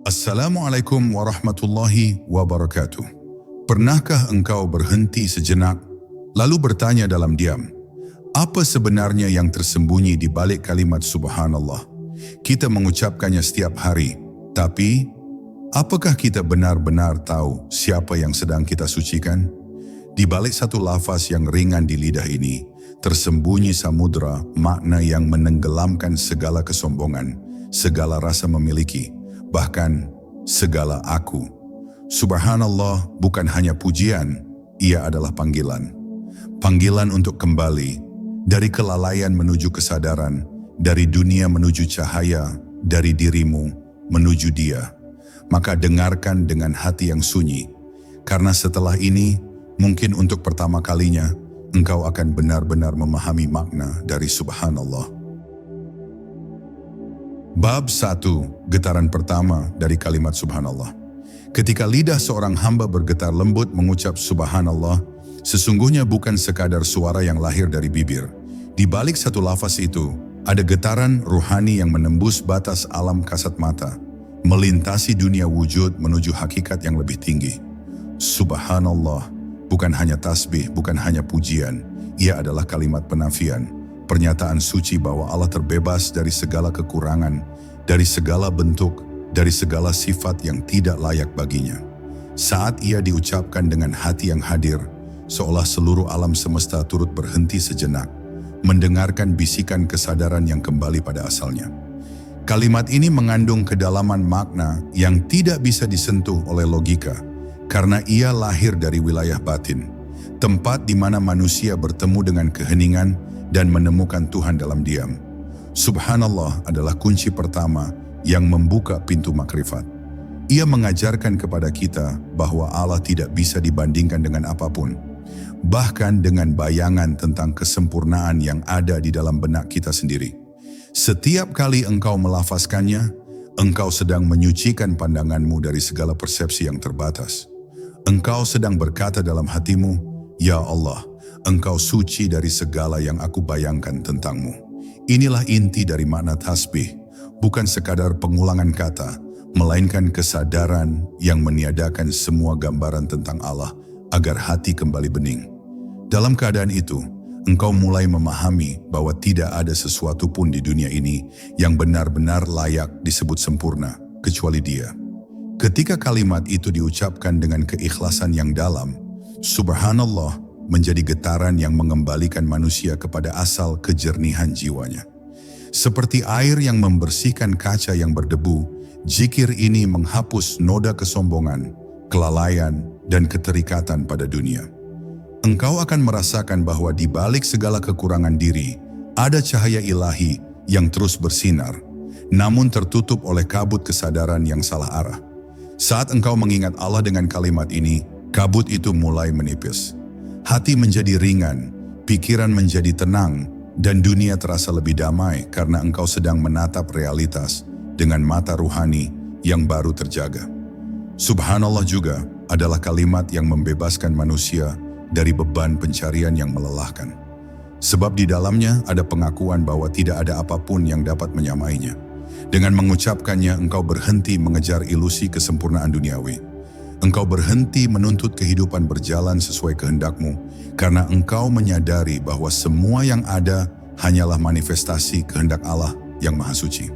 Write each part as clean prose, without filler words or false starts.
Assalamualaikum warahmatullahi wabarakatuh. Pernahkah engkau berhenti sejenak, lalu bertanya dalam diam, apa sebenarnya yang tersembunyi di balik kalimat subhanallah? Kita mengucapkannya setiap hari, tapi apakah kita benar-benar tahu siapa yang sedang kita sucikan? Di balik satu lafaz yang ringan di lidah ini, tersembunyi samudra makna yang menenggelamkan segala kesombongan, segala rasa memiliki, bahkan segala aku. Subhanallah bukan hanya pujian, ia adalah panggilan. Panggilan untuk kembali, dari kelalaian menuju kesadaran, dari dunia menuju cahaya, dari dirimu menuju Dia. Maka dengarkan dengan hati yang sunyi, karena setelah ini, mungkin untuk pertama kalinya, engkau akan benar-benar memahami makna dari subhanallah. Bab 1, getaran pertama dari kalimat subhanallah. Ketika lidah seorang hamba bergetar lembut mengucap subhanallah, sesungguhnya bukan sekadar suara yang lahir dari bibir. Di balik satu lafaz itu, ada getaran ruhani yang menembus batas alam kasat mata, melintasi dunia wujud menuju hakikat yang lebih tinggi. Subhanallah bukan hanya tasbih, bukan hanya pujian, ia adalah kalimat penafian. Pernyataan suci bahwa Allah terbebas dari segala kekurangan, dari segala bentuk, dari segala sifat yang tidak layak baginya. Saat ia diucapkan dengan hati yang hadir, seolah seluruh alam semesta turut berhenti sejenak, mendengarkan bisikan kesadaran yang kembali pada asalnya. Kalimat ini mengandung kedalaman makna yang tidak bisa disentuh oleh logika, karena ia lahir dari wilayah batin, tempat di mana manusia bertemu dengan keheningan dan menemukan Tuhan dalam diam. Subhanallah adalah kunci pertama yang membuka pintu makrifat. Ia mengajarkan kepada kita bahwa Allah tidak bisa dibandingkan dengan apapun, bahkan dengan bayangan tentang kesempurnaan yang ada di dalam benak kita sendiri. Setiap kali engkau melafazkannya, engkau sedang menyucikan pandanganmu dari segala persepsi yang terbatas. Engkau sedang berkata dalam hatimu, "Ya Allah, Engkau suci dari segala yang aku bayangkan tentangmu." Inilah inti dari makna tasbih, bukan sekadar pengulangan kata, melainkan kesadaran yang meniadakan semua gambaran tentang Allah agar hati kembali bening. Dalam keadaan itu, engkau mulai memahami bahwa tidak ada sesuatu pun di dunia ini yang benar-benar layak disebut sempurna, kecuali Dia. Ketika kalimat itu diucapkan dengan keikhlasan yang dalam, subhanallah menjadi getaran yang mengembalikan manusia kepada asal kejernihan jiwanya. Seperti air yang membersihkan kaca yang berdebu, zikir ini menghapus noda kesombongan, kelalaian, dan keterikatan pada dunia. Engkau akan merasakan bahwa di balik segala kekurangan diri, ada cahaya ilahi yang terus bersinar, namun tertutup oleh kabut kesadaran yang salah arah. Saat engkau mengingat Allah dengan kalimat ini, kabut itu mulai menipis. Hati menjadi ringan, pikiran menjadi tenang, dan dunia terasa lebih damai karena engkau sedang menatap realitas dengan mata ruhani yang baru terjaga. Subhanallah juga adalah kalimat yang membebaskan manusia dari beban pencarian yang melelahkan. Sebab di dalamnya ada pengakuan bahwa tidak ada apapun yang dapat menyamainya. Dengan mengucapkannya, engkau berhenti mengejar ilusi kesempurnaan duniawi. Engkau berhenti menuntut kehidupan berjalan sesuai kehendakmu, karena engkau menyadari bahwa semua yang ada hanyalah manifestasi kehendak Allah yang Maha Suci.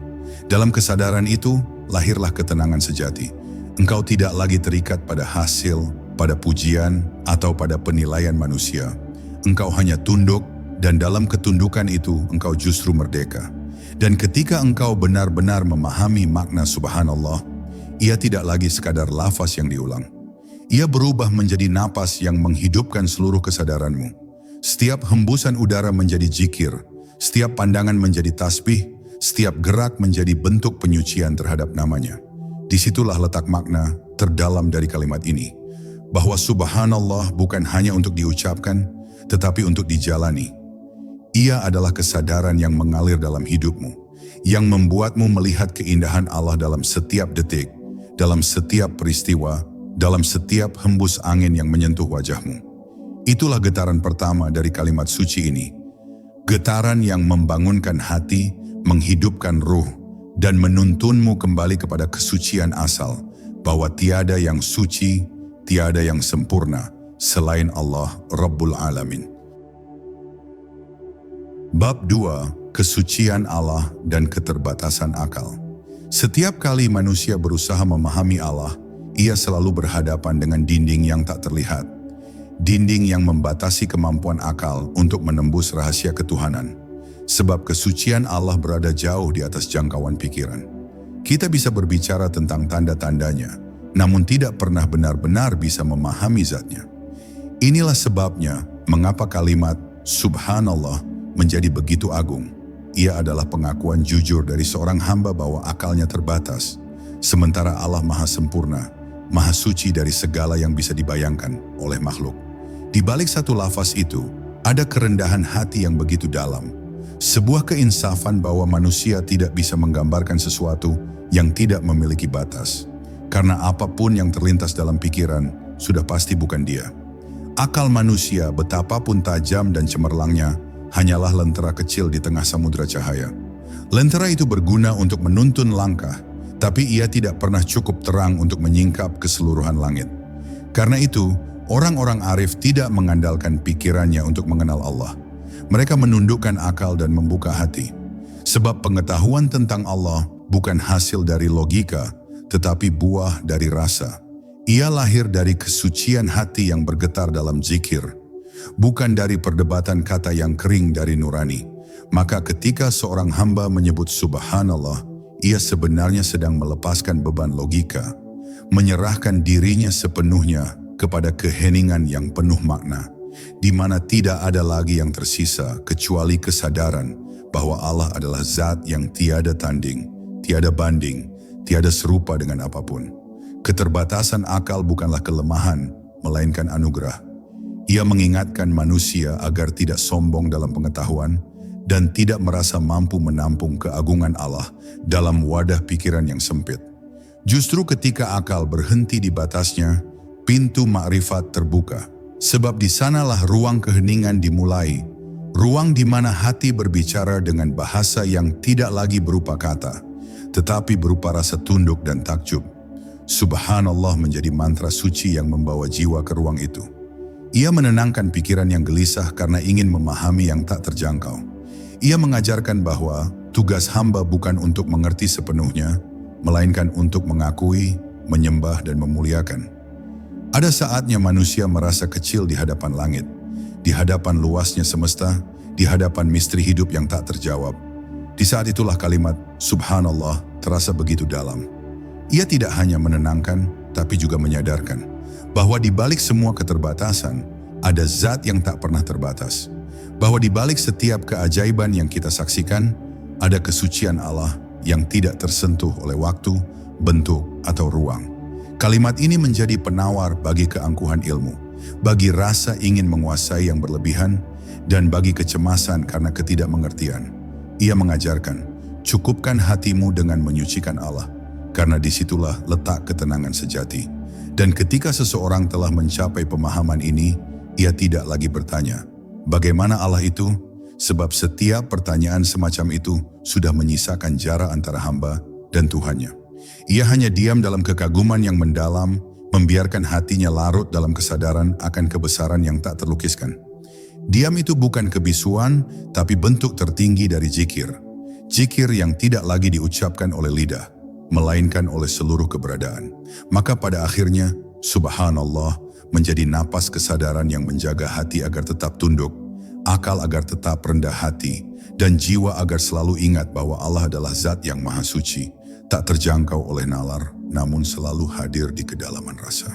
Dalam kesadaran itu, lahirlah ketenangan sejati. Engkau tidak lagi terikat pada hasil, pada pujian, atau pada penilaian manusia. Engkau hanya tunduk, dan dalam ketundukan itu engkau justru merdeka. Dan ketika engkau benar-benar memahami makna subhanallah, ia tidak lagi sekadar lafaz yang diulang. Ia berubah menjadi napas yang menghidupkan seluruh kesadaranmu. Setiap hembusan udara menjadi zikir, setiap pandangan menjadi tasbih, setiap gerak menjadi bentuk penyucian terhadap namanya. Disitulah letak makna terdalam dari kalimat ini, bahwa subhanallah bukan hanya untuk diucapkan, tetapi untuk dijalani. Ia adalah kesadaran yang mengalir dalam hidupmu, yang membuatmu melihat keindahan Allah dalam setiap detik, dalam setiap peristiwa, dalam setiap hembus angin yang menyentuh wajahmu. Itulah getaran pertama dari kalimat suci ini. Getaran yang membangunkan hati, menghidupkan ruh, dan menuntunmu kembali kepada kesucian asal, bahwa tiada yang suci, tiada yang sempurna selain Allah Rabbul Alamin. Bab 2. Kesucian Allah dan keterbatasan akal. Setiap kali manusia berusaha memahami Allah, ia selalu berhadapan dengan dinding yang tak terlihat. Dinding yang membatasi kemampuan akal untuk menembus rahasia ketuhanan. Sebab kesucian Allah berada jauh di atas jangkauan pikiran. Kita bisa berbicara tentang tanda-tandanya, namun tidak pernah benar-benar bisa memahami zatnya. Inilah sebabnya mengapa kalimat Subhanallah menjadi begitu agung. Ia adalah pengakuan jujur dari seorang hamba bahwa akalnya terbatas, sementara Allah Maha Sempurna, Maha Suci dari segala yang bisa dibayangkan oleh makhluk. Di balik satu lafaz itu, ada kerendahan hati yang begitu dalam, sebuah keinsafan bahwa manusia tidak bisa menggambarkan sesuatu yang tidak memiliki batas, karena apapun yang terlintas dalam pikiran sudah pasti bukan dia. Akal manusia betapapun tajam dan cemerlangnya, hanyalah lentera kecil di tengah samudera cahaya. Lentera itu berguna untuk menuntun langkah, tapi ia tidak pernah cukup terang untuk menyingkap keseluruhan langit. Karena itu, orang-orang arif tidak mengandalkan pikirannya untuk mengenal Allah. Mereka menundukkan akal dan membuka hati. Sebab pengetahuan tentang Allah bukan hasil dari logika, tetapi buah dari rasa. Ia lahir dari kesucian hati yang bergetar dalam zikir, bukan dari perdebatan kata yang kering dari nurani. Maka ketika seorang hamba menyebut Subhanallah, ia sebenarnya sedang melepaskan beban logika, menyerahkan dirinya sepenuhnya kepada keheningan yang penuh makna, di mana tidak ada lagi yang tersisa kecuali kesadaran bahwa Allah adalah zat yang tiada tanding, tiada banding, tiada serupa dengan apapun. Keterbatasan akal bukanlah kelemahan, melainkan anugerah. Ia mengingatkan manusia agar tidak sombong dalam pengetahuan dan tidak merasa mampu menampung keagungan Allah dalam wadah pikiran yang sempit. Justru ketika akal berhenti di batasnya, pintu makrifat terbuka. Sebab di sanalah ruang keheningan dimulai, ruang di mana hati berbicara dengan bahasa yang tidak lagi berupa kata, tetapi berupa rasa tunduk dan takjub. Subhanallah menjadi mantra suci yang membawa jiwa ke ruang itu. Ia menenangkan pikiran yang gelisah karena ingin memahami yang tak terjangkau. Ia mengajarkan bahwa tugas hamba bukan untuk mengerti sepenuhnya, melainkan untuk mengakui, menyembah dan memuliakan. Ada saatnya manusia merasa kecil di hadapan langit, di hadapan luasnya semesta, di hadapan misteri hidup yang tak terjawab. Di saat itulah kalimat Subhanallah terasa begitu dalam. Ia tidak hanya menenangkan, tapi juga menyadarkan bahwa di balik semua keterbatasan, ada zat yang tak pernah terbatas. Bahwa di balik setiap keajaiban yang kita saksikan, ada kesucian Allah yang tidak tersentuh oleh waktu, bentuk, atau ruang. Kalimat ini menjadi penawar bagi keangkuhan ilmu, bagi rasa ingin menguasai yang berlebihan, dan bagi kecemasan karena ketidakmengertian. Ia mengajarkan, cukupkan hatimu dengan menyucikan Allah, karena disitulah letak ketenangan sejati. Dan ketika seseorang telah mencapai pemahaman ini, ia tidak lagi bertanya, bagaimana Allah itu? Sebab setiap pertanyaan semacam itu sudah menyisakan jarak antara hamba dan Tuhannya. Ia hanya diam dalam kekaguman yang mendalam, membiarkan hatinya larut dalam kesadaran akan kebesaran yang tak terlukiskan. Diam itu bukan kebisuan, tapi bentuk tertinggi dari zikir. Zikir yang tidak lagi diucapkan oleh lidah, melainkan oleh seluruh keberadaan. Maka pada akhirnya, Subhanallah menjadi napas kesadaran yang menjaga hati agar tetap tunduk, akal agar tetap rendah hati, dan jiwa agar selalu ingat bahwa Allah adalah zat yang maha suci, tak terjangkau oleh nalar, namun selalu hadir di kedalaman rasa.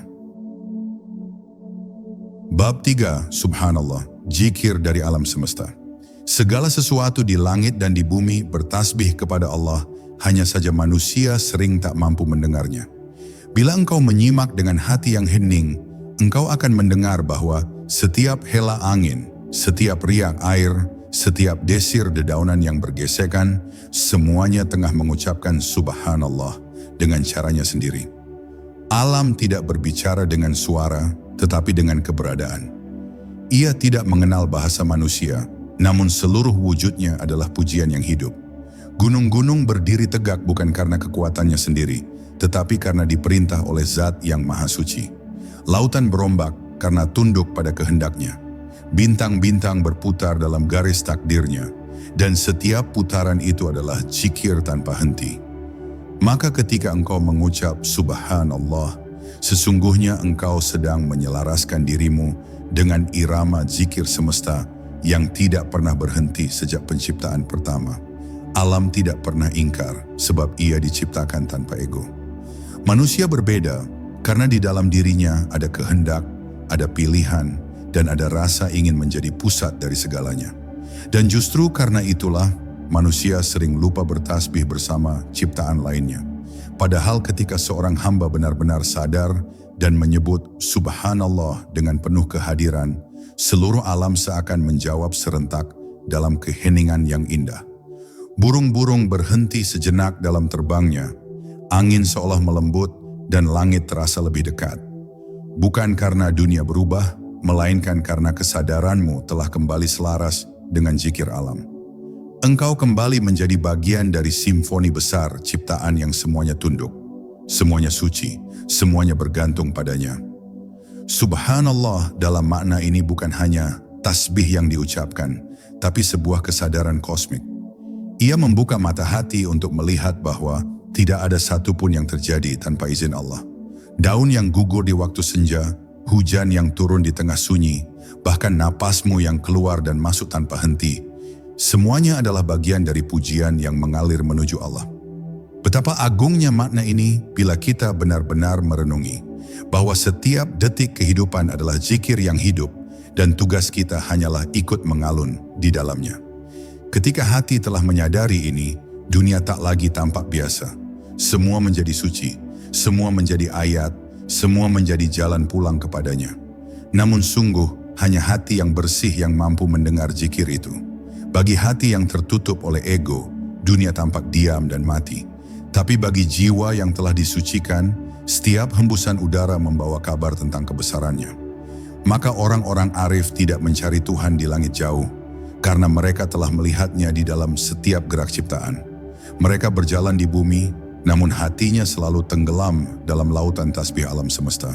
Bab 3. Subhanallah, zikir dari alam semesta. Segala sesuatu di langit dan di bumi bertasbih kepada Allah, hanya saja manusia sering tak mampu mendengarnya. Bila engkau menyimak dengan hati yang hening, engkau akan mendengar bahwa setiap hela angin, setiap riak air, setiap desir dedaunan yang bergesekan, semuanya tengah mengucapkan Subhanallah dengan caranya sendiri. Alam tidak berbicara dengan suara, tetapi dengan keberadaan. Ia tidak mengenal bahasa manusia, namun seluruh wujudnya adalah pujian yang hidup. Gunung-gunung berdiri tegak bukan karena kekuatannya sendiri, tetapi karena diperintah oleh Zat yang Maha Suci. Lautan berombak karena tunduk pada kehendaknya. Bintang-bintang berputar dalam garis takdirnya, dan setiap putaran itu adalah zikir tanpa henti. Maka ketika engkau mengucap Subhanallah, sesungguhnya engkau sedang menyelaraskan dirimu dengan irama zikir semesta yang tidak pernah berhenti sejak penciptaan pertama. Alam tidak pernah ingkar sebab ia diciptakan tanpa ego. Manusia berbeda karena di dalam dirinya ada kehendak, ada pilihan, dan ada rasa ingin menjadi pusat dari segalanya. Dan justru karena itulah manusia sering lupa bertasbih bersama ciptaan lainnya. Padahal ketika seorang hamba benar-benar sadar dan menyebut Subhanallah dengan penuh kehadiran, seluruh alam seakan menjawab serentak dalam keheningan yang indah. Burung-burung berhenti sejenak dalam terbangnya, angin seolah melembut dan langit terasa lebih dekat. Bukan karena dunia berubah, melainkan karena kesadaranmu telah kembali selaras dengan zikir alam. Engkau kembali menjadi bagian dari simfoni besar ciptaan yang semuanya tunduk, semuanya suci, semuanya bergantung padanya. Subhanallah dalam makna ini bukan hanya tasbih yang diucapkan, tapi sebuah kesadaran kosmik. Ia membuka mata hati untuk melihat bahwa tidak ada satupun yang terjadi tanpa izin Allah. Daun yang gugur di waktu senja, hujan yang turun di tengah sunyi, bahkan napasmu yang keluar dan masuk tanpa henti. Semuanya adalah bagian dari pujian yang mengalir menuju Allah. Betapa agungnya makna ini bila kita benar-benar merenungi bahwa setiap detik kehidupan adalah zikir yang hidup dan tugas kita hanyalah ikut mengalun di dalamnya. Ketika hati telah menyadari ini, dunia tak lagi tampak biasa. Semua menjadi suci, semua menjadi ayat, semua menjadi jalan pulang kepadanya. Namun sungguh, hanya hati yang bersih yang mampu mendengar zikir itu. Bagi hati yang tertutup oleh ego, dunia tampak diam dan mati. Tapi bagi jiwa yang telah disucikan, setiap hembusan udara membawa kabar tentang kebesarannya. Maka orang-orang arif tidak mencari Tuhan di langit jauh, karena mereka telah melihatnya di dalam setiap gerak ciptaan. Mereka berjalan di bumi, namun hatinya selalu tenggelam dalam lautan tasbih alam semesta.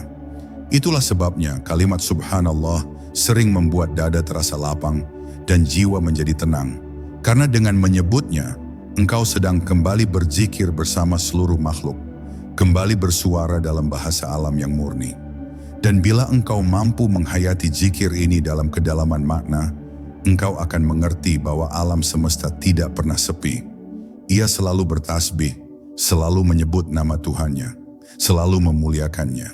Itulah sebabnya kalimat Subhanallah sering membuat dada terasa lapang dan jiwa menjadi tenang. Karena dengan menyebutnya, engkau sedang kembali berzikir bersama seluruh makhluk, kembali bersuara dalam bahasa alam yang murni. Dan bila engkau mampu menghayati zikir ini dalam kedalaman makna, engkau akan mengerti bahwa alam semesta tidak pernah sepi. Ia selalu bertasbih, selalu menyebut nama Tuhannya, selalu memuliakannya.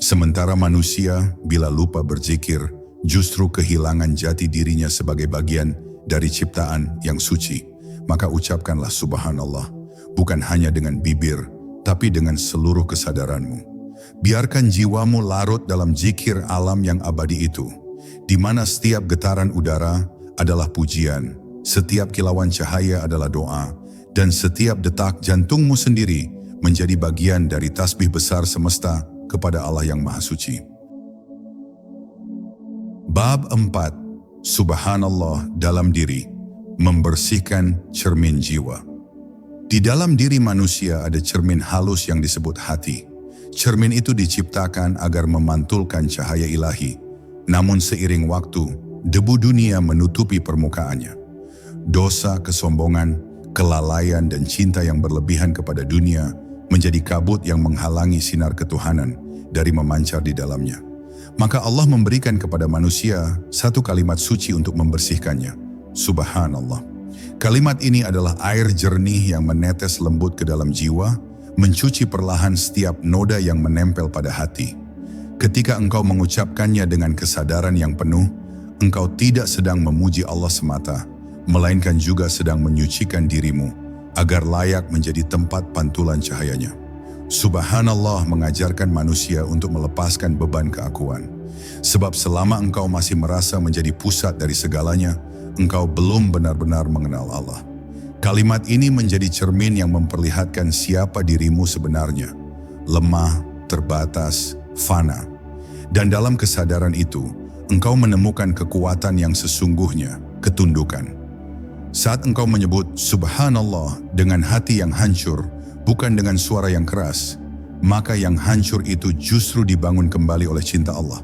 Sementara manusia bila lupa berzikir, justru kehilangan jati dirinya sebagai bagian dari ciptaan yang suci. Maka ucapkanlah Subhanallah, bukan hanya dengan bibir, tapi dengan seluruh kesadaranmu. Biarkan jiwamu larut dalam zikir alam yang abadi itu, di mana setiap getaran udara adalah pujian, setiap kilauan cahaya adalah doa, dan setiap detak jantungmu sendiri menjadi bagian dari tasbih besar semesta kepada Allah yang Maha Suci. Bab 4. Subhanallah dalam diri, membersihkan cermin jiwa. Di dalam diri manusia ada cermin halus yang disebut hati. Cermin itu diciptakan agar memantulkan cahaya ilahi. Namun seiring waktu, debu dunia menutupi permukaannya. Dosa, kesombongan, kelalaian dan cinta yang berlebihan kepada dunia menjadi kabut yang menghalangi sinar ketuhanan dari memancar di dalamnya. Maka Allah memberikan kepada manusia satu kalimat suci untuk membersihkannya. Subhanallah. Kalimat ini adalah air jernih yang menetes lembut ke dalam jiwa, mencuci perlahan setiap noda yang menempel pada hati. Ketika engkau mengucapkannya dengan kesadaran yang penuh, engkau tidak sedang memuji Allah semata, melainkan juga sedang menyucikan dirimu, agar layak menjadi tempat pantulan cahayanya. Subhanallah mengajarkan manusia untuk melepaskan beban keakuan. Sebab selama engkau masih merasa menjadi pusat dari segalanya, engkau belum benar-benar mengenal Allah. Kalimat ini menjadi cermin yang memperlihatkan siapa dirimu sebenarnya. Lemah, terbatas, fana. Dan dalam kesadaran itu, engkau menemukan kekuatan yang sesungguhnya, ketundukan. Saat engkau menyebut Subhanallah dengan hati yang hancur, bukan dengan suara yang keras, maka yang hancur itu justru dibangun kembali oleh cinta Allah.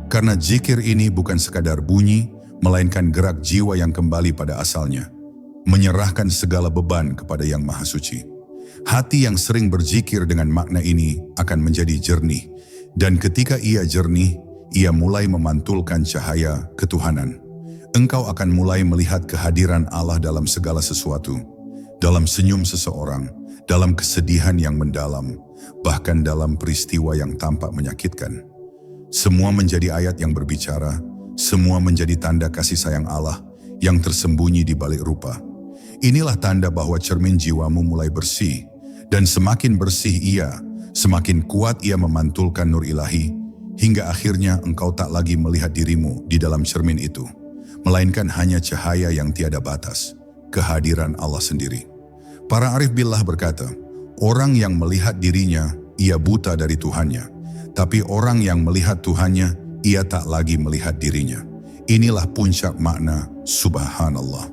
Karena zikir ini bukan sekadar bunyi, melainkan gerak jiwa yang kembali pada asalnya, menyerahkan segala beban kepada Yang Maha Suci. Hati yang sering berzikir dengan makna ini akan menjadi jernih, dan ketika ia jernih, ia mulai memantulkan cahaya ketuhanan. Engkau akan mulai melihat kehadiran Allah dalam segala sesuatu, dalam senyum seseorang, dalam kesedihan yang mendalam, bahkan dalam peristiwa yang tampak menyakitkan. Semua menjadi ayat yang berbicara, semua menjadi tanda kasih sayang Allah yang tersembunyi di balik rupa. Inilah tanda bahwa cermin jiwamu mulai bersih, dan semakin bersih ia, semakin kuat ia memantulkan nur ilahi, hingga akhirnya engkau tak lagi melihat dirimu di dalam cermin itu, melainkan hanya cahaya yang tiada batas, kehadiran Allah sendiri. Para arif billah berkata, orang yang melihat dirinya, ia buta dari Tuhannya, tapi orang yang melihat Tuhannya, ia tak lagi melihat dirinya. Inilah puncak makna Subhanallah.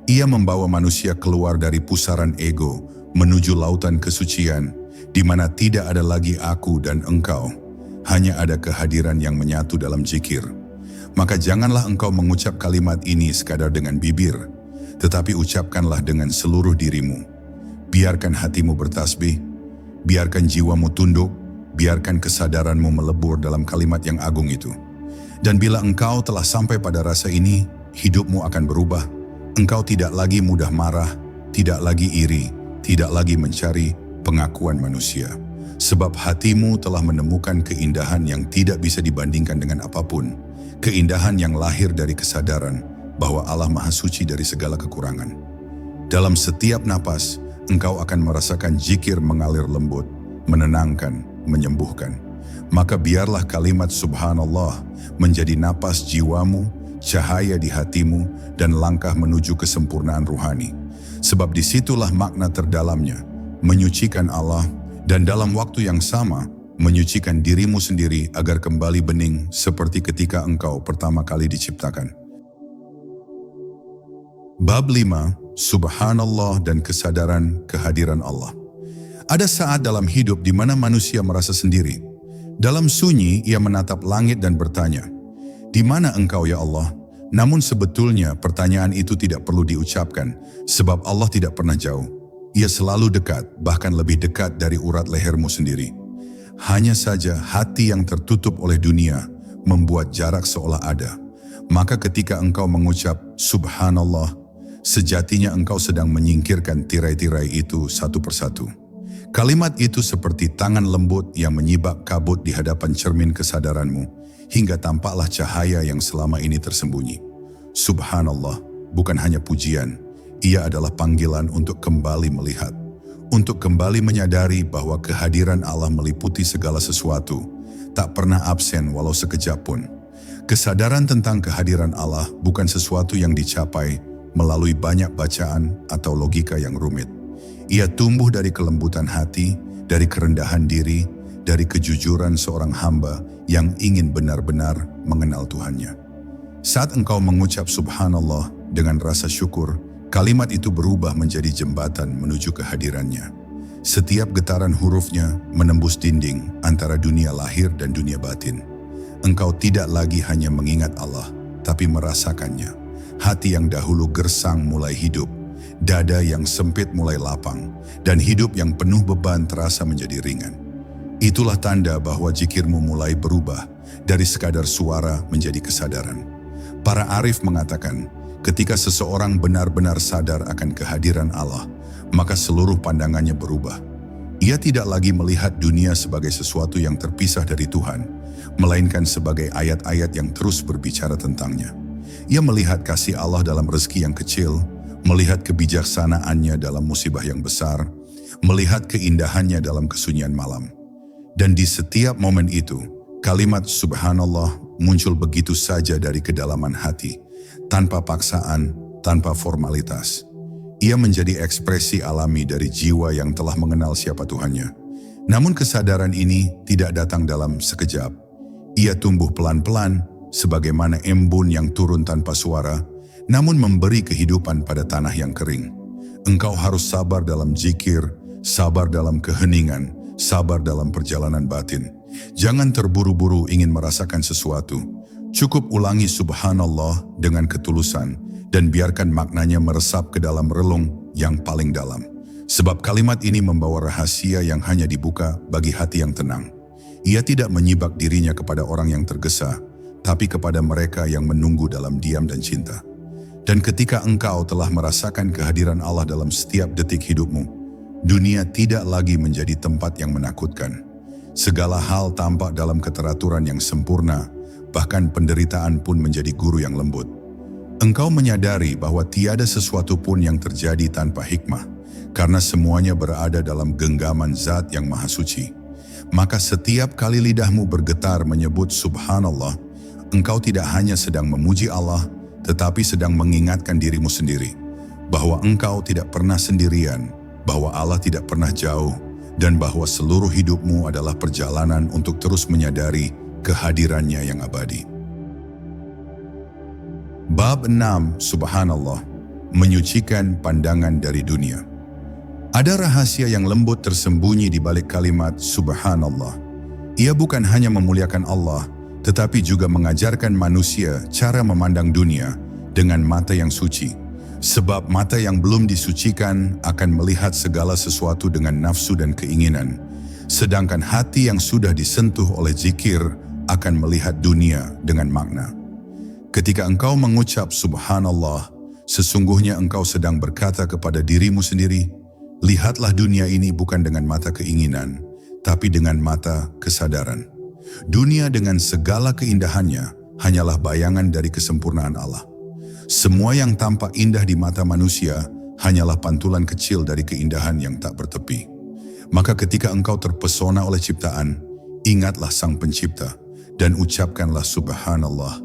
Ia membawa manusia keluar dari pusaran ego, menuju lautan kesucian, di mana tidak ada lagi aku dan engkau, hanya ada kehadiran yang menyatu dalam zikir. Maka janganlah engkau mengucap kalimat ini sekadar dengan bibir, tetapi ucapkanlah dengan seluruh dirimu. Biarkan hatimu bertasbih, biarkan jiwamu tunduk, biarkan kesadaranmu melebur dalam kalimat yang agung itu. Dan bila engkau telah sampai pada rasa ini, hidupmu akan berubah. Engkau tidak lagi mudah marah, tidak lagi iri, tidak lagi mencari pengakuan manusia. Sebab hatimu telah menemukan keindahan yang tidak bisa dibandingkan dengan apapun. Keindahan yang lahir dari kesadaran bahwa Allah Maha Suci dari segala kekurangan. Dalam setiap napas, engkau akan merasakan zikir mengalir lembut, menenangkan, menyembuhkan. Maka biarlah kalimat Subhanallah menjadi napas jiwamu, cahaya di hatimu, dan langkah menuju kesempurnaan ruhani. Sebab disitulah makna terdalamnya, menyucikan Allah, dan dalam waktu yang sama, menyucikan dirimu sendiri agar kembali bening seperti ketika engkau pertama kali diciptakan. Bab 5, Subhanallah dan kesadaran kehadiran Allah. Ada saat dalam hidup di mana manusia merasa sendiri. Dalam sunyi ia menatap langit dan bertanya, "Di mana engkau ya Allah?" Namun sebetulnya pertanyaan itu tidak perlu diucapkan, sebab Allah tidak pernah jauh. Ia selalu dekat, bahkan lebih dekat dari urat lehermu sendiri. Hanya saja hati yang tertutup oleh dunia membuat jarak seolah ada. Maka ketika engkau mengucap Subhanallah, sejatinya engkau sedang menyingkirkan tirai-tirai itu satu persatu. Kalimat itu seperti tangan lembut yang menyibak kabut di hadapan cermin kesadaranmu, hingga tampaklah cahaya yang selama ini tersembunyi. Subhanallah bukan hanya pujian, ia adalah panggilan untuk kembali melihat, untuk kembali menyadari bahwa kehadiran Allah meliputi segala sesuatu, tak pernah absen walau sekejap pun. Kesadaran tentang kehadiran Allah bukan sesuatu yang dicapai melalui banyak bacaan atau logika yang rumit. Ia tumbuh dari kelembutan hati, dari kerendahan diri, dari kejujuran seorang hamba yang ingin benar-benar mengenal Tuhannya. Saat engkau mengucap Subhanallah dengan rasa syukur, kalimat itu berubah menjadi jembatan menuju kehadirannya. Setiap getaran hurufnya menembus dinding antara dunia lahir dan dunia batin. Engkau tidak lagi hanya mengingat Allah, tapi merasakannya. Hati yang dahulu gersang mulai hidup, dada yang sempit mulai lapang, dan hidup yang penuh beban terasa menjadi ringan. Itulah tanda bahwa zikirmu mulai berubah dari sekadar suara menjadi kesadaran. Para arif mengatakan, ketika seseorang benar-benar sadar akan kehadiran Allah, maka seluruh pandangannya berubah. Ia tidak lagi melihat dunia sebagai sesuatu yang terpisah dari Tuhan, melainkan sebagai ayat-ayat yang terus berbicara tentangnya. Ia melihat kasih Allah dalam rezeki yang kecil, melihat kebijaksanaannya dalam musibah yang besar, melihat keindahannya dalam kesunyian malam. Dan di setiap momen itu, kalimat Subhanallah muncul begitu saja dari kedalaman hati, tanpa paksaan, tanpa formalitas. Ia menjadi ekspresi alami dari jiwa yang telah mengenal siapa Tuhannya. Namun kesadaran ini tidak datang dalam sekejap. Ia tumbuh pelan-pelan, sebagaimana embun yang turun tanpa suara, namun memberi kehidupan pada tanah yang kering. Engkau harus sabar dalam zikir, sabar dalam keheningan, sabar dalam perjalanan batin. Jangan terburu-buru ingin merasakan sesuatu. Cukup ulangi subhanallah dengan ketulusan dan biarkan maknanya meresap ke dalam relung yang paling dalam. Sebab kalimat ini membawa rahasia yang hanya dibuka bagi hati yang tenang. Ia tidak menyibak dirinya kepada orang yang tergesa, tapi kepada mereka yang menunggu dalam diam dan cinta. Dan ketika engkau telah merasakan kehadiran Allah dalam setiap detik hidupmu, dunia tidak lagi menjadi tempat yang menakutkan. Segala hal tampak dalam keteraturan yang sempurna, bahkan penderitaan pun menjadi guru yang lembut. Engkau menyadari bahwa tiada sesuatu pun yang terjadi tanpa hikmah, karena semuanya berada dalam genggaman Zat yang Maha Suci. Maka setiap kali lidahmu bergetar menyebut subhanallah, engkau tidak hanya sedang memuji Allah, tetapi sedang mengingatkan dirimu sendiri, bahwa engkau tidak pernah sendirian, bahwa Allah tidak pernah jauh, dan bahwa seluruh hidupmu adalah perjalanan untuk terus menyadari kehadirannya yang abadi. Bab 6, Subhanallah, menyucikan pandangan dari dunia. Ada rahasia yang lembut tersembunyi di balik kalimat Subhanallah. Ia bukan hanya memuliakan Allah, tetapi juga mengajarkan manusia cara memandang dunia dengan mata yang suci. Sebab mata yang belum disucikan akan melihat segala sesuatu dengan nafsu dan keinginan, sedangkan hati yang sudah disentuh oleh zikir akan melihat dunia dengan makna. Ketika engkau mengucap subhanallah, sesungguhnya engkau sedang berkata kepada dirimu sendiri, lihatlah dunia ini bukan dengan mata keinginan, tapi dengan mata kesadaran. Dunia dengan segala keindahannya hanyalah bayangan dari kesempurnaan Allah. Semua yang tampak indah di mata manusia hanyalah pantulan kecil dari keindahan yang tak bertepi. Maka ketika engkau terpesona oleh ciptaan, ingatlah Sang Pencipta dan ucapkanlah subhanallah,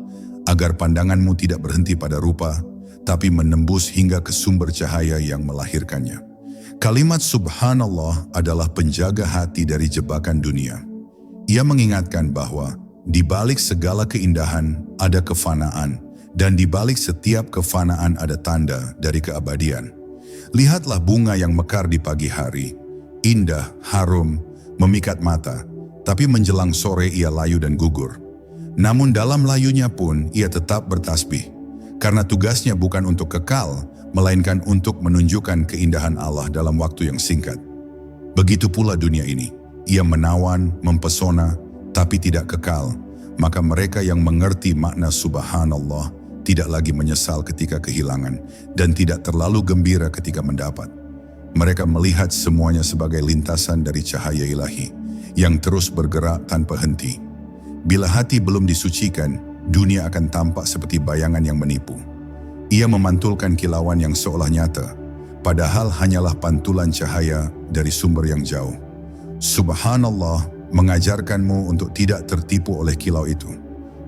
agar pandanganmu tidak berhenti pada rupa, tapi menembus hingga ke sumber cahaya yang melahirkannya. Kalimat subhanallah adalah penjaga hati dari jebakan dunia. Ia mengingatkan bahwa di balik segala keindahan ada kefanaan, dan di balik setiap kefanaan ada tanda dari keabadian. Lihatlah bunga yang mekar di pagi hari, indah, harum, memikat mata, tapi menjelang sore ia layu dan gugur. Namun dalam layunya pun ia tetap bertasbih, karena tugasnya bukan untuk kekal, melainkan untuk menunjukkan keindahan Allah dalam waktu yang singkat. Begitu pula dunia ini. Ia menawan, mempesona, tapi tidak kekal. Maka mereka yang mengerti makna subhanallah tidak lagi menyesal ketika kehilangan dan tidak terlalu gembira ketika mendapat. Mereka melihat semuanya sebagai lintasan dari cahaya ilahi yang terus bergerak tanpa henti. Bila hati belum disucikan, dunia akan tampak seperti bayangan yang menipu. Ia memantulkan kilauan yang seolah nyata, padahal hanyalah pantulan cahaya dari sumber yang jauh. Subhanallah mengajarkanmu untuk tidak tertipu oleh kilau itu.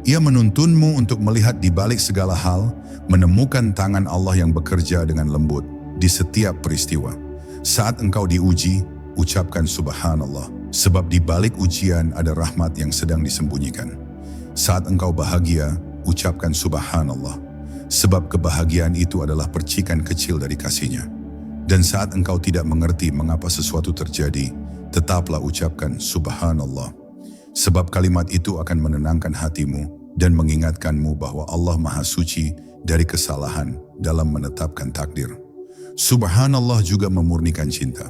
Ia menuntunmu untuk melihat di balik segala hal, menemukan tangan Allah yang bekerja dengan lembut di setiap peristiwa. Saat engkau diuji, ucapkan subhanallah, sebab di balik ujian ada rahmat yang sedang disembunyikan. Saat engkau bahagia, ucapkan subhanallah, sebab kebahagiaan itu adalah percikan kecil dari kasih-Nya. Dan saat engkau tidak mengerti mengapa sesuatu terjadi, tetaplah ucapkan subhanallah. Sebab kalimat itu akan menenangkan hatimu dan mengingatkanmu bahwa Allah Maha Suci dari kesalahan dalam menetapkan takdir. Subhanallah juga memurnikan cinta.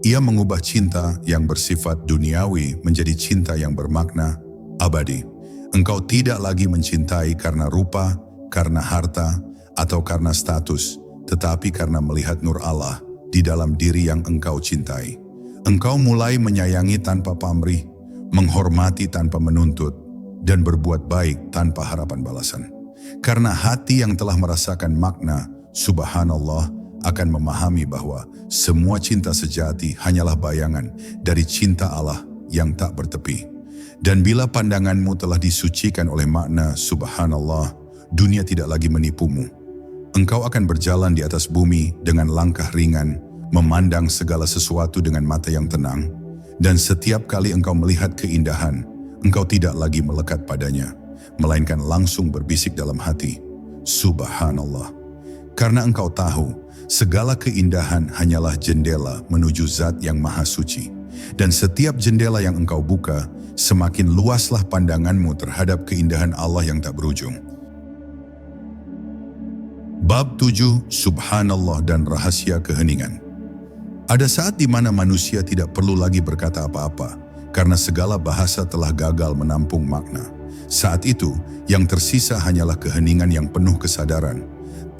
Ia mengubah cinta yang bersifat duniawi menjadi cinta yang bermakna abadi. Engkau tidak lagi mencintai karena rupa, karena harta, atau karena status, tetapi karena melihat nur Allah di dalam diri yang engkau cintai. Engkau mulai menyayangi tanpa pamrih, menghormati tanpa menuntut, dan berbuat baik tanpa harapan balasan. Karena hati yang telah merasakan makna subhanallah akan memahami bahwa semua cinta sejati hanyalah bayangan dari cinta Allah yang tak bertepi. Dan bila pandanganmu telah disucikan oleh makna subhanallah, dunia tidak lagi menipumu. Engkau akan berjalan di atas bumi dengan langkah ringan, memandang segala sesuatu dengan mata yang tenang, dan setiap kali engkau melihat keindahan, engkau tidak lagi melekat padanya, melainkan langsung berbisik dalam hati, Subhanallah. Karena engkau tahu, segala keindahan hanyalah jendela menuju Zat yang Maha Suci. Dan setiap jendela yang engkau buka, semakin luaslah pandanganmu terhadap keindahan Allah yang tak berujung. Bab 7, Subhanallah dan Rahasia Keheningan. Ada saat di mana manusia tidak perlu lagi berkata apa-apa, karena segala bahasa telah gagal menampung makna. Saat itu, yang tersisa hanyalah keheningan yang penuh kesadaran,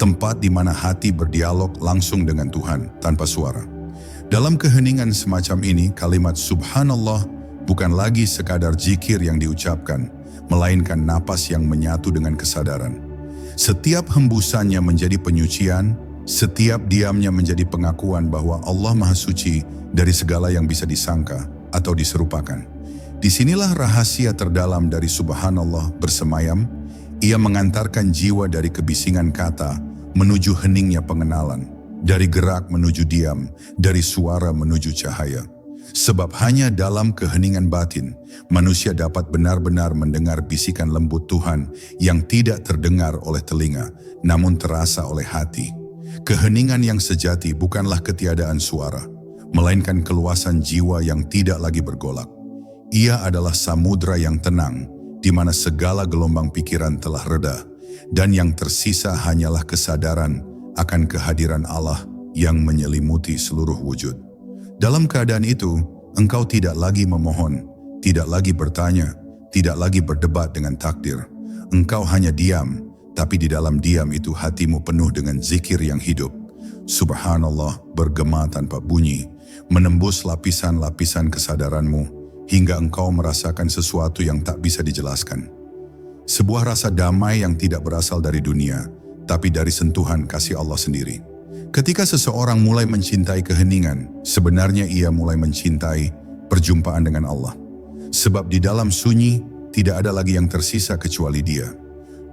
tempat di mana hati berdialog langsung dengan Tuhan tanpa suara. Dalam keheningan semacam ini, kalimat Subhanallah bukan lagi sekadar zikir yang diucapkan, melainkan napas yang menyatu dengan kesadaran. Setiap hembusannya menjadi penyucian, setiap diamnya menjadi pengakuan bahwa Allah Maha Suci dari segala yang bisa disangka atau diserupakan. Disinilah rahasia terdalam dari Subhanallah bersemayam. Ia mengantarkan jiwa dari kebisingan kata menuju heningnya pengenalan, dari gerak menuju diam, dari suara menuju cahaya. Sebab hanya dalam keheningan batin, manusia dapat benar-benar mendengar bisikan lembut Tuhan yang tidak terdengar oleh telinga, namun terasa oleh hati. Keheningan yang sejati bukanlah ketiadaan suara, melainkan keluasan jiwa yang tidak lagi bergolak. Ia adalah samudra yang tenang, di mana segala gelombang pikiran telah reda, dan yang tersisa hanyalah kesadaran akan kehadiran Allah yang menyelimuti seluruh wujud. Dalam keadaan itu, engkau tidak lagi memohon, tidak lagi bertanya, tidak lagi berdebat dengan takdir. Engkau hanya diam, tapi di dalam diam itu hatimu penuh dengan zikir yang hidup. Subhanallah bergema tanpa bunyi, menembus lapisan-lapisan kesadaranmu, hingga engkau merasakan sesuatu yang tak bisa dijelaskan. Sebuah rasa damai yang tidak berasal dari dunia, tapi dari sentuhan kasih Allah sendiri. Ketika seseorang mulai mencintai keheningan, sebenarnya ia mulai mencintai perjumpaan dengan Allah. Sebab di dalam sunyi, tidak ada lagi yang tersisa kecuali Dia.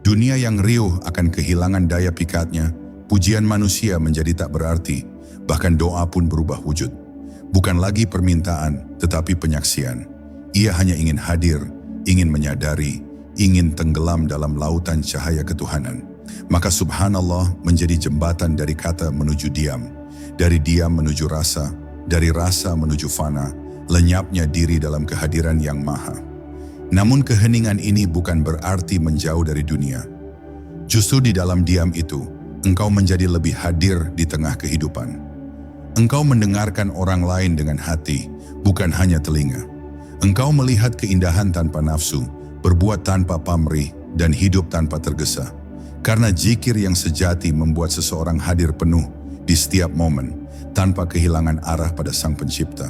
Dunia yang riuh akan kehilangan daya pikatnya, pujian manusia menjadi tak berarti, bahkan doa pun berubah wujud. Bukan lagi permintaan, tetapi penyaksian. Ia hanya ingin hadir, ingin menyadari, ingin tenggelam dalam lautan cahaya ketuhanan. Maka Subhanallah menjadi jembatan dari kata menuju diam, dari diam menuju rasa, dari rasa menuju fana, lenyapnya diri dalam kehadiran yang maha. Namun keheningan ini bukan berarti menjauh dari dunia. Justru di dalam diam itu, engkau menjadi lebih hadir di tengah kehidupan. Engkau mendengarkan orang lain dengan hati, bukan hanya telinga. Engkau melihat keindahan tanpa nafsu, berbuat tanpa pamrih, dan hidup tanpa tergesa. Karena zikir yang sejati membuat seseorang hadir penuh di setiap momen, tanpa kehilangan arah pada Sang Pencipta.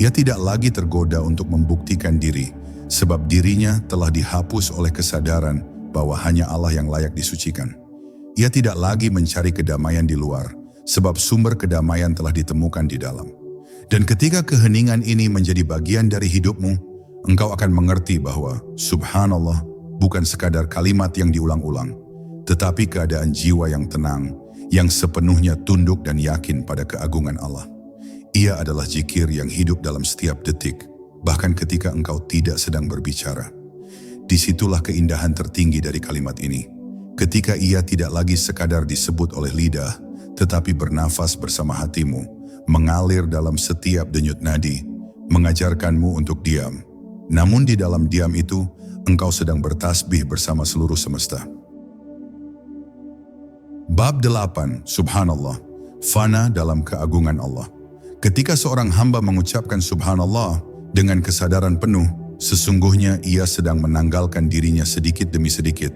Ia tidak lagi tergoda untuk membuktikan diri, sebab dirinya telah dihapus oleh kesadaran bahwa hanya Allah yang layak disucikan. Ia tidak lagi mencari kedamaian di luar, sebab sumber kedamaian telah ditemukan di dalam. Dan ketika keheningan ini menjadi bagian dari hidupmu, engkau akan mengerti bahwa Subhanallah bukan sekadar kalimat yang diulang-ulang, tetapi keadaan jiwa yang tenang, yang sepenuhnya tunduk dan yakin pada keagungan Allah. Ia adalah zikir yang hidup dalam setiap detik, bahkan ketika engkau tidak sedang berbicara. Disitulah keindahan tertinggi dari kalimat ini. Ketika ia tidak lagi sekadar disebut oleh lidah, tetapi bernafas bersama hatimu, mengalir dalam setiap denyut nadi, mengajarkanmu untuk diam. Namun di dalam diam itu, engkau sedang bertasbih bersama seluruh semesta. Bab 8, Subhanallah, fana dalam keagungan Allah. Ketika seorang hamba mengucapkan Subhanallah dengan kesadaran penuh, sesungguhnya ia sedang menanggalkan dirinya sedikit demi sedikit.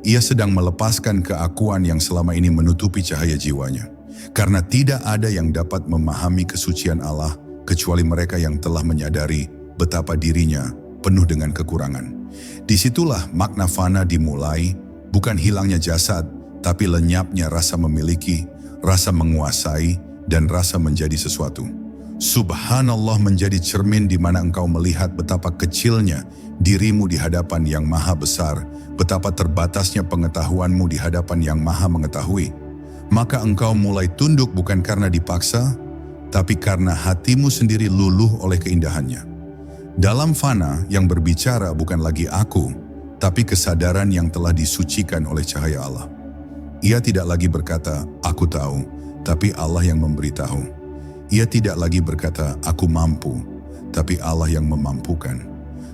Ia sedang melepaskan keakuan yang selama ini menutupi cahaya jiwanya. Karena tidak ada yang dapat memahami kesucian Allah kecuali mereka yang telah menyadari betapa dirinya penuh dengan kekurangan. Disitulah makna fana dimulai, bukan hilangnya jasad, tapi lenyapnya rasa memiliki, rasa menguasai, dan rasa menjadi sesuatu. Subhanallah menjadi cermin di mana engkau melihat betapa kecilnya dirimu di hadapan yang maha besar, betapa terbatasnya pengetahuanmu di hadapan yang maha mengetahui. Maka engkau mulai tunduk bukan karena dipaksa, tapi karena hatimu sendiri luluh oleh keindahannya. Dalam fana yang berbicara bukan lagi aku, tapi kesadaran yang telah disucikan oleh cahaya Allah. Ia tidak lagi berkata, "Aku tahu," tapi Allah yang memberitahu. Ia tidak lagi berkata, "Aku mampu," tapi Allah yang memampukan.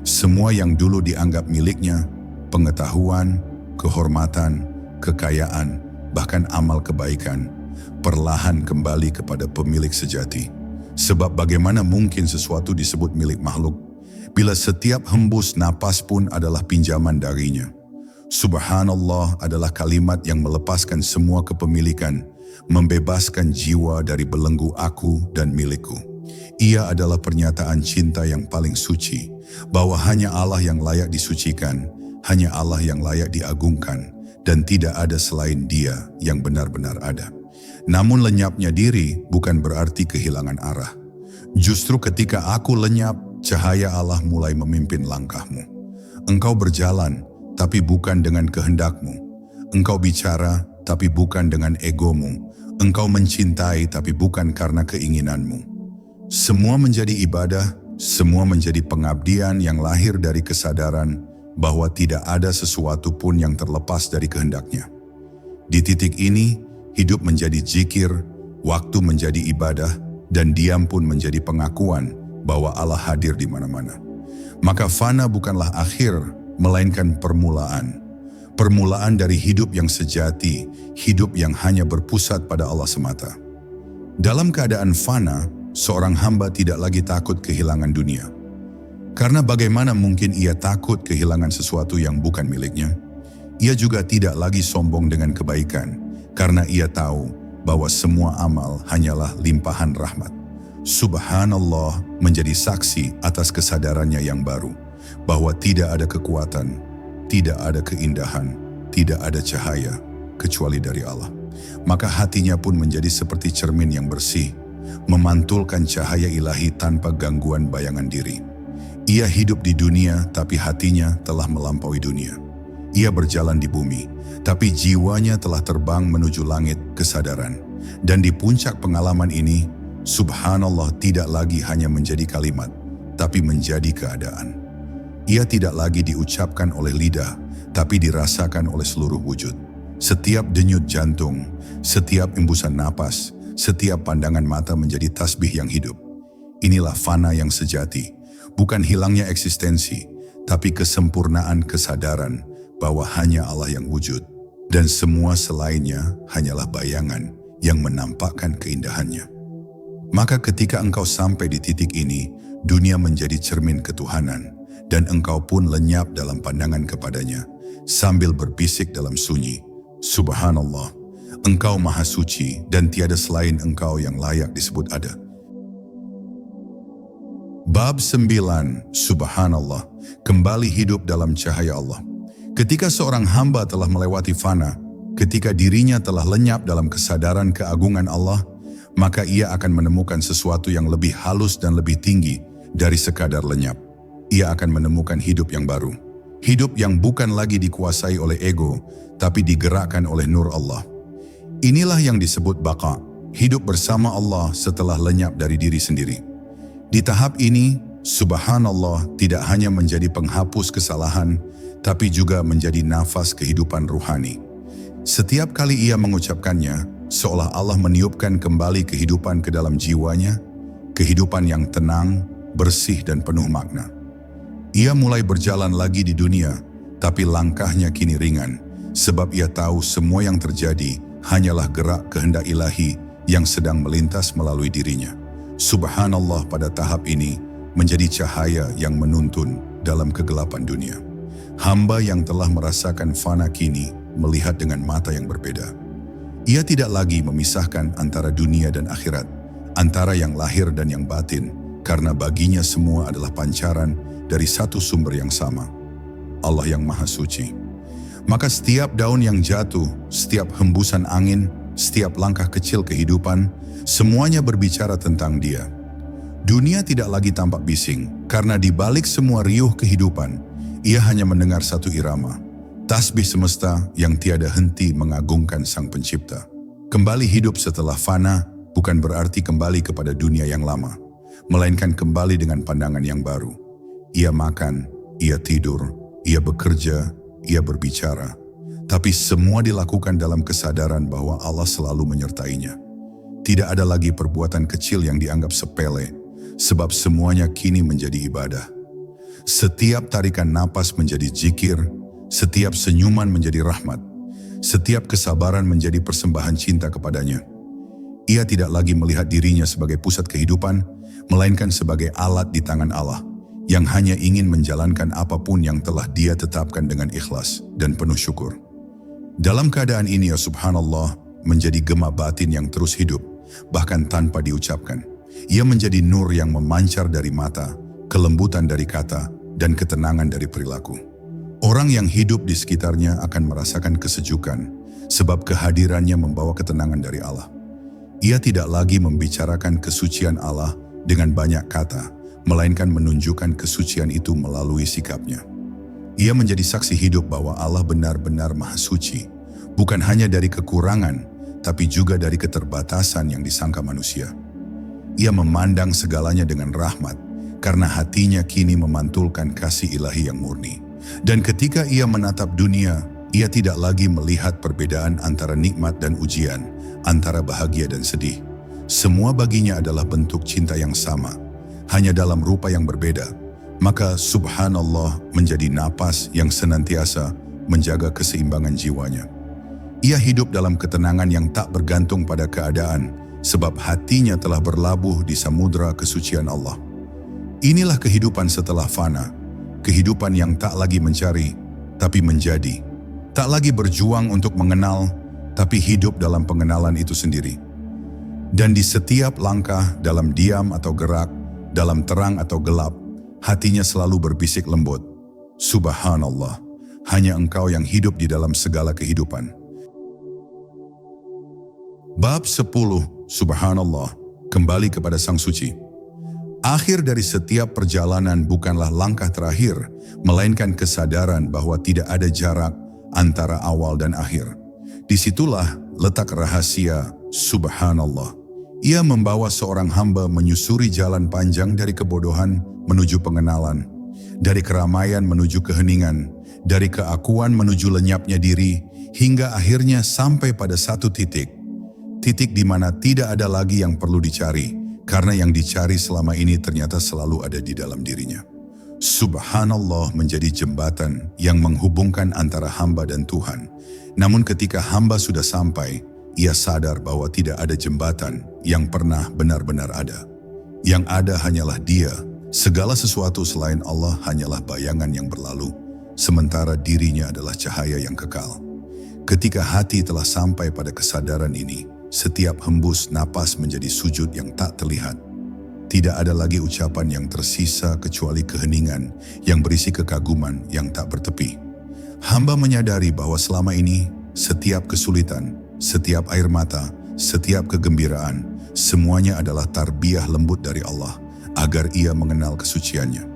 Semua yang dulu dianggap miliknya, pengetahuan, kehormatan, kekayaan, bahkan amal kebaikan, perlahan kembali kepada pemilik sejati. Sebab bagaimana mungkin sesuatu disebut milik makhluk, bila setiap hembus napas pun adalah pinjaman darinya. Subhanallah adalah kalimat yang melepaskan semua kepemilikan, membebaskan jiwa dari belenggu aku dan milikku. Ia adalah pernyataan cinta yang paling suci, bahwa hanya Allah yang layak disucikan, hanya Allah yang layak diagungkan, dan tidak ada selain Dia yang benar-benar ada. Namun lenyapnya diri bukan berarti kehilangan arah. Justru ketika aku lenyap, cahaya Allah mulai memimpin langkahmu. Engkau berjalan, tapi bukan dengan kehendakmu. Engkau bicara, tapi bukan dengan egomu. Engkau mencintai, tapi bukan karena keinginanmu. Semua menjadi ibadah, semua menjadi pengabdian yang lahir dari kesadaran bahwa tidak ada sesuatu pun yang terlepas dari kehendaknya. Di titik ini, hidup menjadi zikir, waktu menjadi ibadah, dan diam pun menjadi pengakuan bahwa Allah hadir di mana-mana. Maka fana bukanlah akhir, melainkan permulaan. Permulaan dari hidup yang sejati, hidup yang hanya berpusat pada Allah semata. Dalam keadaan fana, seorang hamba tidak lagi takut kehilangan dunia. Karena bagaimana mungkin ia takut kehilangan sesuatu yang bukan miliknya? Ia juga tidak lagi sombong dengan kebaikan, karena ia tahu bahwa semua amal hanyalah limpahan rahmat. Subhanallah menjadi saksi atas kesadarannya yang baru, bahwa tidak ada kekuatan, tidak ada keindahan, tidak ada cahaya, kecuali dari Allah. Maka hatinya pun menjadi seperti cermin yang bersih, memantulkan cahaya ilahi tanpa gangguan bayangan diri. Ia hidup di dunia, tapi hatinya telah melampaui dunia. Ia berjalan di bumi, tapi jiwanya telah terbang menuju langit kesadaran. Dan di puncak pengalaman ini, subhanallah tidak lagi hanya menjadi kalimat, tapi menjadi keadaan. Ia tidak lagi diucapkan oleh lidah, tapi dirasakan oleh seluruh wujud. Setiap denyut jantung, setiap embusan napas, setiap pandangan mata menjadi tasbih yang hidup. Inilah fana yang sejati, bukan hilangnya eksistensi, tapi kesempurnaan kesadaran bahwa hanya Allah yang wujud, dan semua selainnya hanyalah bayangan yang menampakkan keindahannya. Maka ketika engkau sampai di titik ini, dunia menjadi cermin ketuhanan, dan engkau pun lenyap dalam pandangan kepadanya, sambil berbisik dalam sunyi, Subhanallah, Engkau maha suci dan tiada selain Engkau yang layak disebut ada. Bab 9, Subhanallah, kembali hidup dalam cahaya Allah. Ketika seorang hamba telah melewati fana, ketika dirinya telah lenyap dalam kesadaran keagungan Allah, maka ia akan menemukan sesuatu yang lebih halus dan lebih tinggi dari sekadar lenyap. Ia akan menemukan hidup yang baru. Hidup yang bukan lagi dikuasai oleh ego, tapi digerakkan oleh nur Allah. Inilah yang disebut baqa, hidup bersama Allah setelah lenyap dari diri sendiri. Di tahap ini, subhanallah tidak hanya menjadi penghapus kesalahan, tapi juga menjadi nafas kehidupan ruhani. Setiap kali ia mengucapkannya, seolah Allah meniupkan kembali kehidupan ke dalam jiwanya, kehidupan yang tenang, bersih dan penuh makna. Ia mulai berjalan lagi di dunia, tapi langkahnya kini ringan, sebab ia tahu semua yang terjadi hanyalah gerak kehendak ilahi yang sedang melintas melalui dirinya. Subhanallah pada tahap ini menjadi cahaya yang menuntun dalam kegelapan dunia. Hamba yang telah merasakan fana kini melihat dengan mata yang berbeda. Ia tidak lagi memisahkan antara dunia dan akhirat, antara yang lahir dan yang batin, karena baginya semua adalah pancaran dari satu sumber yang sama, Allah yang Maha Suci. Maka setiap daun yang jatuh, setiap hembusan angin, setiap langkah kecil kehidupan, semuanya berbicara tentang Dia. Dunia tidak lagi tampak bising, karena di balik semua riuh kehidupan, ia hanya mendengar satu irama, tasbih semesta yang tiada henti mengagungkan Sang Pencipta. Kembali hidup setelah fana bukan berarti kembali kepada dunia yang lama, melainkan kembali dengan pandangan yang baru. Ia makan, ia tidur, ia bekerja, ia berbicara. Tapi semua dilakukan dalam kesadaran bahwa Allah selalu menyertainya. Tidak ada lagi perbuatan kecil yang dianggap sepele, sebab semuanya kini menjadi ibadah. Setiap tarikan napas menjadi zikir, setiap senyuman menjadi rahmat, setiap kesabaran menjadi persembahan cinta kepadanya. Ia tidak lagi melihat dirinya sebagai pusat kehidupan, melainkan sebagai alat di tangan Allah, yang hanya ingin menjalankan apapun yang telah Dia tetapkan dengan ikhlas dan penuh syukur. Dalam keadaan ini, ya subhanallah, menjadi gema batin yang terus hidup, bahkan tanpa diucapkan. Ia menjadi nur yang memancar dari mata, kelembutan dari kata, dan ketenangan dari perilaku. Orang yang hidup di sekitarnya akan merasakan kesejukan, sebab kehadirannya membawa ketenangan dari Allah. Ia tidak lagi membicarakan kesucian Allah dengan banyak kata, melainkan menunjukkan kesucian itu melalui sikapnya. Ia menjadi saksi hidup bahwa Allah benar-benar Maha Suci, bukan hanya dari kekurangan, tapi juga dari keterbatasan yang disangka manusia. Ia memandang segalanya dengan rahmat, karena hatinya kini memantulkan kasih ilahi yang murni. Dan ketika ia menatap dunia, ia tidak lagi melihat perbedaan antara nikmat dan ujian, antara bahagia dan sedih. Semua baginya adalah bentuk cinta yang sama, hanya dalam rupa yang berbeda. Maka subhanallah menjadi napas yang senantiasa menjaga keseimbangan jiwanya. Ia hidup dalam ketenangan yang tak bergantung pada keadaan, sebab hatinya telah berlabuh di samudra kesucian Allah. Inilah kehidupan setelah fana, kehidupan yang tak lagi mencari, tapi menjadi. Tak lagi berjuang untuk mengenal, tapi hidup dalam pengenalan itu sendiri. Dan di setiap langkah, dalam diam atau gerak, dalam terang atau gelap, hatinya selalu berbisik lembut, subhanallah, hanya Engkau yang hidup di dalam segala kehidupan. Bab 10, subhanallah, kembali kepada Sang Suci. Akhir dari setiap perjalanan bukanlah langkah terakhir, melainkan kesadaran bahwa tidak ada jarak antara awal dan akhir. Disitulah letak rahasia subhanallah. Ia membawa seorang hamba menyusuri jalan panjang dari kebodohan menuju pengenalan, dari keramaian menuju keheningan, dari keakuan menuju lenyapnya diri, hingga akhirnya sampai pada satu titik di mana tidak ada lagi yang perlu dicari, karena yang dicari selama ini ternyata selalu ada di dalam dirinya. Subhanallah menjadi jembatan yang menghubungkan antara hamba dan Tuhan. Namun ketika hamba sudah sampai, ia sadar bahwa tidak ada jembatan yang pernah benar-benar ada. Yang ada hanyalah Dia. Segala sesuatu selain Allah hanyalah bayangan yang berlalu, sementara dirinya adalah cahaya yang kekal. Ketika hati telah sampai pada kesadaran ini, setiap hembus napas menjadi sujud yang tak terlihat. Tidak ada lagi ucapan yang tersisa kecuali keheningan yang berisi kekaguman yang tak bertepi. Hamba menyadari bahwa selama ini, setiap kesulitan, setiap air mata, setiap kegembiraan, semuanya adalah tarbiyah lembut dari Allah agar ia mengenal kesuciannya.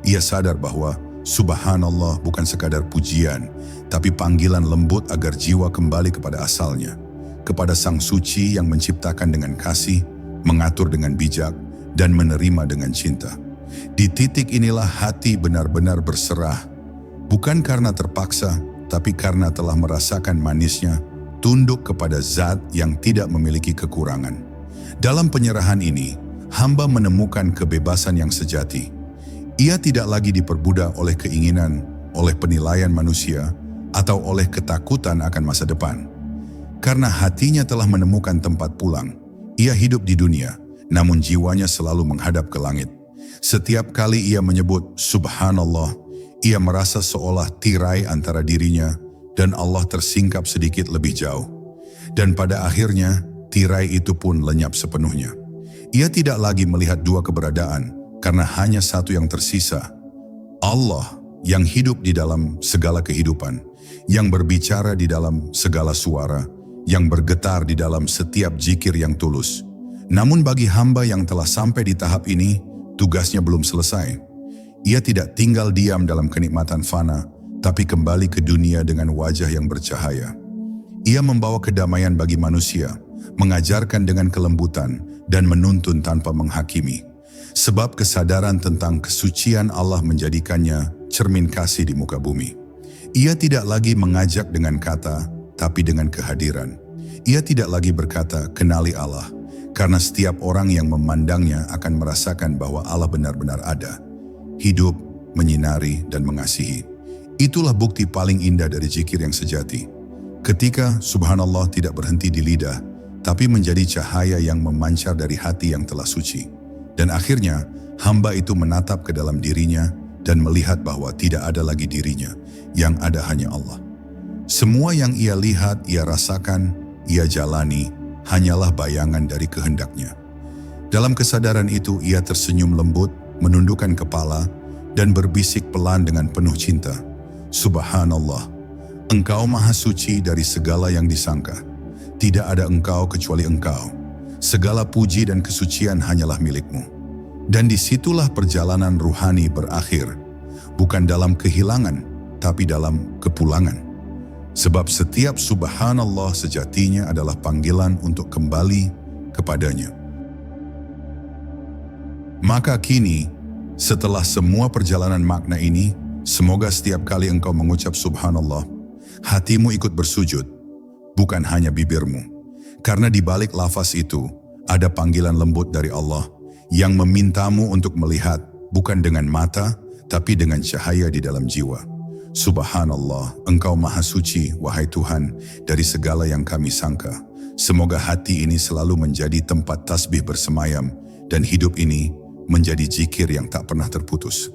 Ia sadar bahwa subhanallah bukan sekadar pujian, tapi panggilan lembut agar jiwa kembali kepada asalnya, kepada Sang Suci yang menciptakan dengan kasih, mengatur dengan bijak, dan menerima dengan cinta. Di titik inilah hati benar-benar berserah, bukan karena terpaksa, tapi karena telah merasakan manisnya tunduk kepada zat yang tidak memiliki kekurangan. Dalam penyerahan ini, hamba menemukan kebebasan yang sejati. Ia tidak lagi diperbudak oleh keinginan, oleh penilaian manusia, atau oleh ketakutan akan masa depan. Karena hatinya telah menemukan tempat pulang, ia hidup di dunia, namun jiwanya selalu menghadap ke langit. Setiap kali ia menyebut subhanallah, ia merasa seolah tirai antara dirinya dan Allah tersingkap sedikit lebih jauh. Dan pada akhirnya, tirai itu pun lenyap sepenuhnya. Ia tidak lagi melihat dua keberadaan, karena hanya satu yang tersisa. Allah yang hidup di dalam segala kehidupan, yang berbicara di dalam segala suara, yang bergetar di dalam setiap zikir yang tulus. Namun bagi hamba yang telah sampai di tahap ini, tugasnya belum selesai. Ia tidak tinggal diam dalam kenikmatan fana, tapi kembali ke dunia dengan wajah yang bercahaya. Ia membawa kedamaian bagi manusia, mengajarkan dengan kelembutan, dan menuntun tanpa menghakimi. Sebab kesadaran tentang kesucian Allah menjadikannya cermin kasih di muka bumi. Ia tidak lagi mengajak dengan kata, tapi dengan kehadiran. Ia tidak lagi berkata, kenali Allah, karena setiap orang yang memandangnya akan merasakan bahwa Allah benar-benar ada, hidup, menyinari, dan mengasihi. Itulah bukti paling indah dari zikir yang sejati. Ketika subhanallah tidak berhenti di lidah, tapi menjadi cahaya yang memancar dari hati yang telah suci. Dan akhirnya, hamba itu menatap ke dalam dirinya dan melihat bahwa tidak ada lagi dirinya, yang ada hanya Allah. Semua yang ia lihat, ia rasakan, ia jalani, hanyalah bayangan dari kehendaknya. Dalam kesadaran itu, ia tersenyum lembut, menundukkan kepala, dan berbisik pelan dengan penuh cinta. Subhanallah, Engkau maha suci dari segala yang disangka. Tidak ada Engkau kecuali Engkau. Segala puji dan kesucian hanyalah milik-Mu. Dan disitulah perjalanan ruhani berakhir, bukan dalam kehilangan, tapi dalam kepulangan. Sebab setiap subhanallah sejatinya adalah panggilan untuk kembali kepadanya. Maka kini, setelah semua perjalanan makna ini, semoga setiap kali engkau mengucap subhanallah, hatimu ikut bersujud, bukan hanya bibirmu. Karena di balik lafaz itu, ada panggilan lembut dari Allah yang memintamu untuk melihat, bukan dengan mata, tapi dengan cahaya di dalam jiwa. Subhanallah, Engkau maha suci, wahai Tuhan, dari segala yang kami sangka. Semoga hati ini selalu menjadi tempat tasbih bersemayam, dan hidup ini menjadi zikir yang tak pernah terputus.